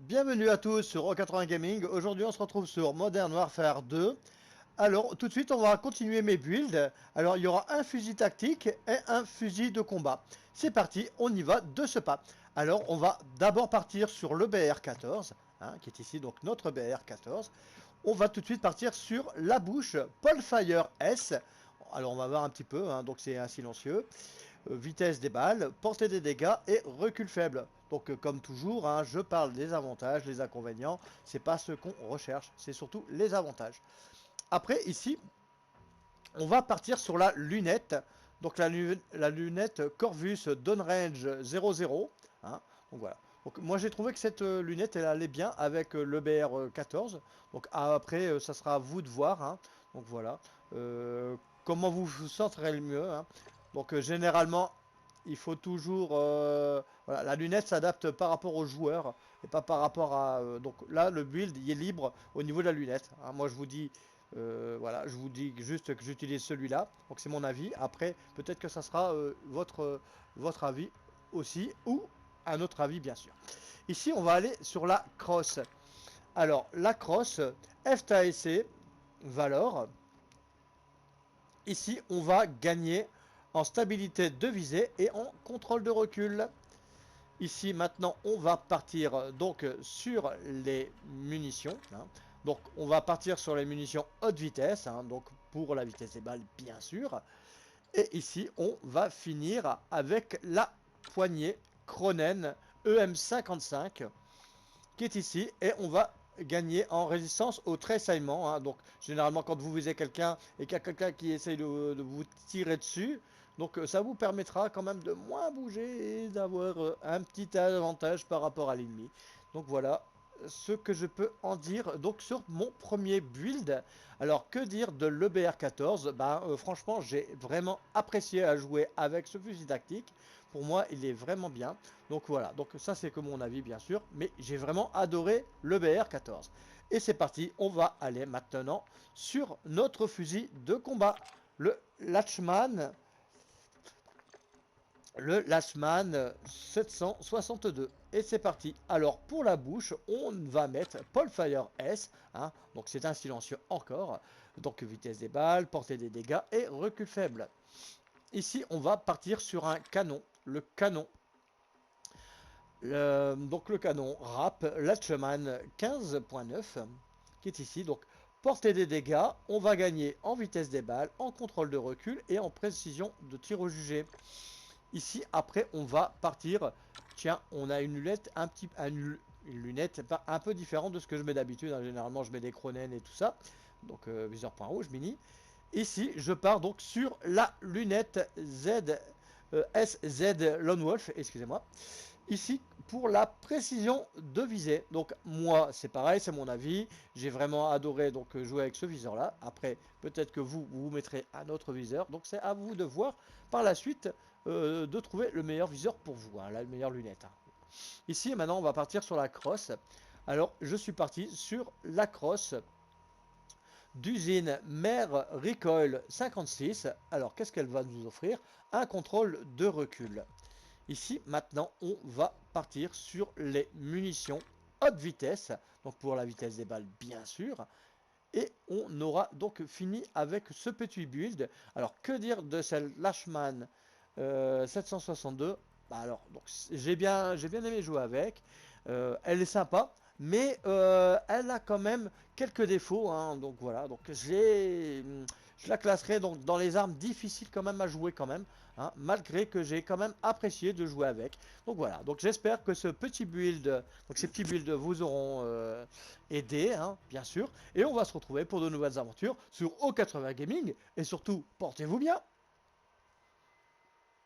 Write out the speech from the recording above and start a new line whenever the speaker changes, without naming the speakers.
Bienvenue à tous sur O80 Gaming. Aujourd'hui on se retrouve sur Modern Warfare 2. Alors tout de suite on va continuer mes builds. Alors il y aura un fusil tactique et un fusil de combat. C'est parti, on y va de ce pas. Alors on va d'abord partir sur le BR14, qui est ici donc notre BR14. On va tout de suite partir sur la bouche Paulfire S. Alors on va voir un petit peu, donc c'est un silencieux. Vitesse des balles, portée des dégâts et recul faible. Donc comme toujours, je parle des avantages, les inconvénients, c'est pas ce qu'on recherche, c'est surtout les avantages. Après ici, on va partir sur la lunette. Donc la lunette Corvus Downrange 00. Donc voilà. Donc moi j'ai trouvé que cette lunette elle allait bien avec le BR14. Donc après ça sera à vous de voir. Donc voilà. Comment vous vous sentirez le mieux. Donc généralement il faut toujours voilà, la lunette s'adapte par rapport au joueur et pas par rapport à donc là le build il est libre au niveau de la lunette. Moi je vous dis voilà, je vous dis juste que j'utilise celui-là, donc c'est mon avis. Après, peut-être que ça sera votre avis aussi, ou un autre avis bien sûr. Ici, on va aller sur la crosse. Alors, la crosse, FTAC, Valor. Ici, on va gagner en stabilité de visée et en contrôle de recul. Ici, maintenant, on va partir donc sur les munitions. Donc, on va partir sur les munitions haute vitesse, donc pour la vitesse des balles, bien sûr. Et ici, on va finir avec la poignée Cronen EM55 qui est ici. Et on va gagner en résistance au tressaillement. Donc, généralement, quand vous visez quelqu'un et qu'il y a quelqu'un qui essaye de vous tirer dessus, donc ça vous permettra quand même de moins bouger et d'avoir un petit avantage par rapport à l'ennemi. Donc voilà ce que je peux en dire donc sur mon premier build. Alors que dire de l'EBR14? Franchement j'ai vraiment apprécié à jouer avec ce fusil tactique. Pour moi il est vraiment bien. Donc voilà, donc ça c'est que mon avis bien sûr, mais j'ai vraiment adoré l'EBR14. Et c'est parti, on va aller maintenant sur notre fusil de combat, le Lachman. Le Lashman 762. Et c'est parti. Alors pour la bouche, on va mettre Paulfire S. Donc c'est un silencieux encore. Donc vitesse des balles, portée des dégâts et recul faible. Ici, on va partir sur un canon. Le canon. Donc le canon RAP Lachman 15.9 qui est ici. Donc portée des dégâts, on va gagner en vitesse des balles, en contrôle de recul et en précision de tir au jugé. Ici, après, on va partir. Tiens, on a une lunette une lunette un peu différente de ce que je mets d'habitude. Généralement, je mets des Cronen et tout ça. Donc, viseur point rouge, mini. Ici, je pars donc sur la lunette SZ Lone Wolf. Excusez-moi. Ici, pour la précision de visée. Donc, moi, c'est pareil, c'est mon avis. J'ai vraiment adoré donc jouer avec ce viseur-là. Après, peut-être que vous mettrez un autre viseur. Donc, c'est à vous de voir par la suite de trouver le meilleur viseur pour vous, la meilleure lunette. Ici, maintenant, on va partir sur la crosse. Alors, je suis parti sur la crosse d'usine Mère Recoil 56. Alors, qu'est-ce qu'elle va nous offrir? Un contrôle de recul. Ici, maintenant, on va partir sur les munitions haute vitesse. Donc, pour la vitesse des balles, bien sûr. Et on aura donc fini avec ce petit build. Alors, que dire de celle Lashman 762? Alors, donc j'ai bien aimé jouer avec. Elle est sympa, mais elle a quand même quelques défauts. Donc voilà, donc je la classerai donc dans les armes difficiles quand même à jouer quand même. Malgré que j'ai quand même apprécié de jouer avec. Donc voilà, donc j'espère que ce petit build, donc ces petits builds vous auront aidé, bien sûr. Et on va se retrouver pour de nouvelles aventures sur O80 Gaming. Et surtout, portez-vous bien.